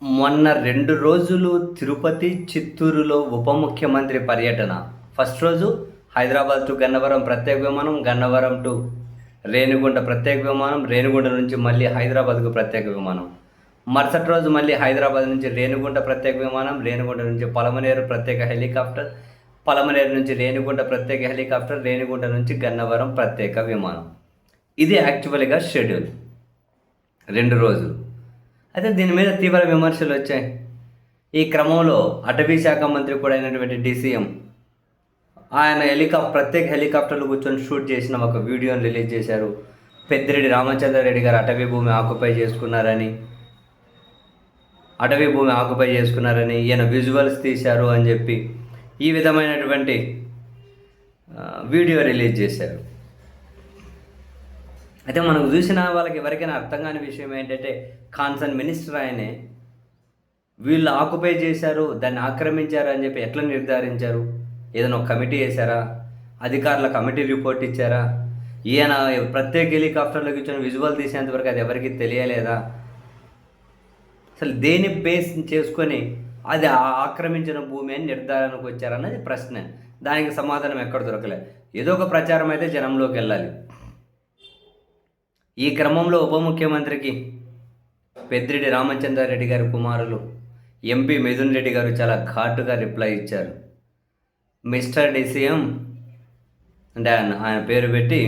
మొన్న 2 రోజులు తిరుపతి, చిత్తూరులో ఉప ముఖ్యమంత్రి పర్యటన. ఫస్ట్ రోజు హైదరాబాద్ టు గన్నవరం ప్రత్యేక విమానం, గన్నవరం టు రేణిగుంట ప్రత్యేక విమానం, రేణిగుంట నుంచి మళ్ళీ హైదరాబాద్‌కు ప్రత్యేక విమానం. మరుసటి రోజు మళ్ళీ హైదరాబాద్ నుంచి రేణిగుంట ప్రత్యేక విమానం, రేణిగుంట నుంచి పలమనేరు ప్రత్యేక హెలికాప్టర్, పలమనేరు నుంచి రేణిగుంట ప్రత్యేక హెలికాప్టర్, రేణిగుంట నుంచి గన్నవరం ప్రత్యేక విమానం. ఇది యాక్చువల్‌గా షెడ్యూల్ 2 రోజులు. అయితే దీని మీద తీవ్ర విమర్శలు వచ్చాయి. ఈ క్రమంలో అటవీ శాఖ మంత్రి కూడా అయినటువంటి డీసీఎం ఆయన ప్రత్యేక హెలికాప్టర్లు కూర్చొని షూట్ చేసిన ఒక వీడియోని రిలీజ్ చేశారు. పెద్దిరెడ్డి రామచంద్రారెడ్డి గారు అటవీ భూమి ఆక్యుపై చేసుకున్నారని ఈయన విజువల్స్ తీశారు అని చెప్పి ఈ విధమైనటువంటి వీడియో రిలీజ్ చేశారు. అయితే మనకు చూసిన వాళ్ళకి ఎవరికైనా అర్థం కాని విషయం ఏంటంటే కాన్సర్న్ మినిస్టర్ ఆయనే వీళ్ళు ఆక్యుపై చేశారు, దాన్ని ఆక్రమించారు అని చెప్పి ఎట్లా నిర్ధారించారు? ఏదైనా ఒక కమిటీ వేశారా? అధికారుల కమిటీ రిపోర్ట్ ఇచ్చారా? ఈయన ప్రత్యేక హెలికాప్టర్లో కూర్చొని విజువల్ తీసేంతవరకు అది ఎవరికి తెలియలేదా? అసలు దేని బేస్ చేసుకొని అది ఆక్రమించిన భూమి అని నిర్ధారణకు వచ్చారన్నది ప్రశ్న. దానికి సమాధానం ఎక్కడ దొరకలేదు. ఏదో ఒక ప్రచారం అయితే జనంలోకి వెళ్ళాలి. ఈ క్రమంలో ఉప ముఖ్యమంత్రికి పెద్దిరెడ్డి రామచంద్రారెడ్డి గారి కుమారులు ఎంపీ మిథున్ రెడ్డి గారు చాలా ఘాటుగా రిప్లై ఇచ్చారు. మిస్టర్ డీసీఎం అంటే ఆయన పేరు పెట్టి,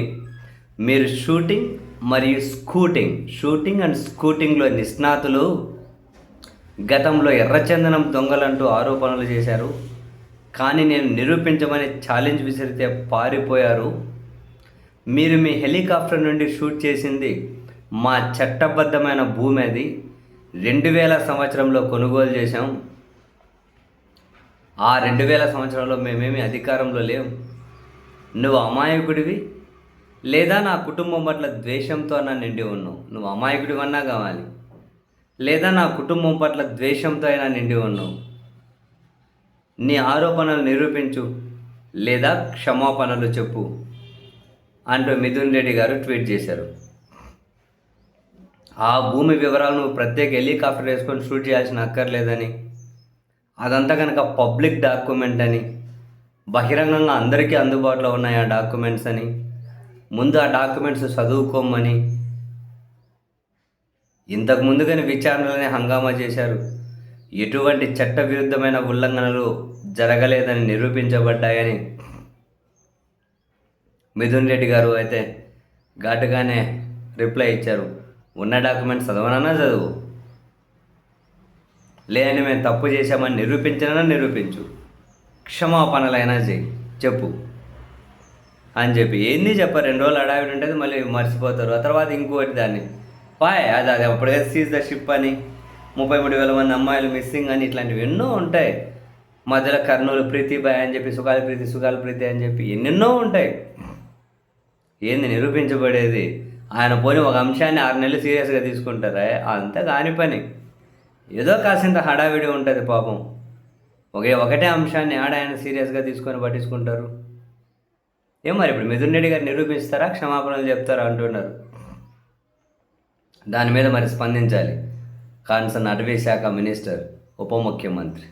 మీరు షూటింగ్ అండ్ స్కూటింగ్లో నిష్ణాతులు, గతంలో ఎర్రచందనం దొంగలంటూ ఆరోపణలు చేశారు, కానీ నేను నిరూపించమని ఛాలెంజ్ విసిరితే పారిపోయారు. మీరు మీ హెలికాప్టర్ నుండి షూట్ చేసింది మా చట్టబద్ధమైన భూమి, అది 2000 సంవత్సరంలో కొనుగోలు చేశాం. ఆ 2000 సంవత్సరంలో మేమేమి అధికారంలో లేవు. నువ్వు అమాయకుడివి, లేదా నా కుటుంబం పట్ల ద్వేషంతో అన్నా నిండి ఉన్నావు. నువ్వు అమాయకుడివన్నా కావాలి, లేదా నా కుటుంబం పట్ల ద్వేషంతో అయినా నిండి ఉన్నావు. నీ ఆరోపణలు నిరూపించు, లేదా క్షమాపణలు చెప్పు అంటూ మిథున్ రెడ్డి గారు ట్వీట్ చేశారు. ఆ భూమి వివరాలు నువ్వు ప్రత్యేక హెలికాప్టర్ వేసుకొని షూట్ చేయాల్సిన అక్కర్లేదని, అదంతా కనుక పబ్లిక్ డాక్యుమెంట్ అని, బహిరంగంగా అందరికీ అందుబాటులో ఉన్నాయి ఆ డాక్యుమెంట్స్ అని, ముందు ఆ డాక్యుమెంట్స్ చదువుకోమని, ఇంతకు ముందుగానే విచారణలనే హంగామా చేశారు. ఎటువంటి చట్టవిరుద్ధమైన ఉల్లంఘనలు జరగలేదని నిరూపించబడ్డాయని మిథున్ రెడ్డి గారు అయితే ఘాటుగానే రిప్లై ఇచ్చారు. ఉన్న డాక్యుమెంట్స్ చదవనన్నా చదువు, లేదని మేము తప్పు చేశామని నిరూపించు, క్షమాపణలైనా చెప్పు అని చెప్పి ఏంది చెప్పారు. 2 రోజులు అడావిడి ఉంటుంది, మళ్ళీ మర్చిపోతారు. ఆ తర్వాత ఇంకోటి దాన్ని అది అప్పటికే సీజ్ ద షిప్ అని, 33,000 మంది అమ్మాయిలు మిస్సింగ్ అని, ఇట్లాంటివి ఎన్నో ఉంటాయి. మధ్యలో కర్నూలు ప్రీతిబాయ్ అని చెప్పి సుగాలి ప్రీతి అని చెప్పి ఎన్నెన్నో ఉంటాయి. ఏంది నిరూపించబడేది? ఆయన పోని ఒక అంశాన్ని 6 నెలలు సీరియస్గా తీసుకుంటారా? అంతా కాని పని. ఏదో కాసింత హడావిడి ఉంటుంది పాపం. ఒకటే అంశాన్ని ఆయన సీరియస్గా తీసుకొని పట్టించుకుంటారు. మరి ఇప్పుడు మిథున్ రెడ్డి గారు నిరూపిస్తారా, క్షమాపణలు చెప్తారా అంటున్నారు. దాని మీద మరి స్పందించాలి కాన్సర్న్ అటవీ శాఖ మినిస్టర్, ఉప ముఖ్యమంత్రి.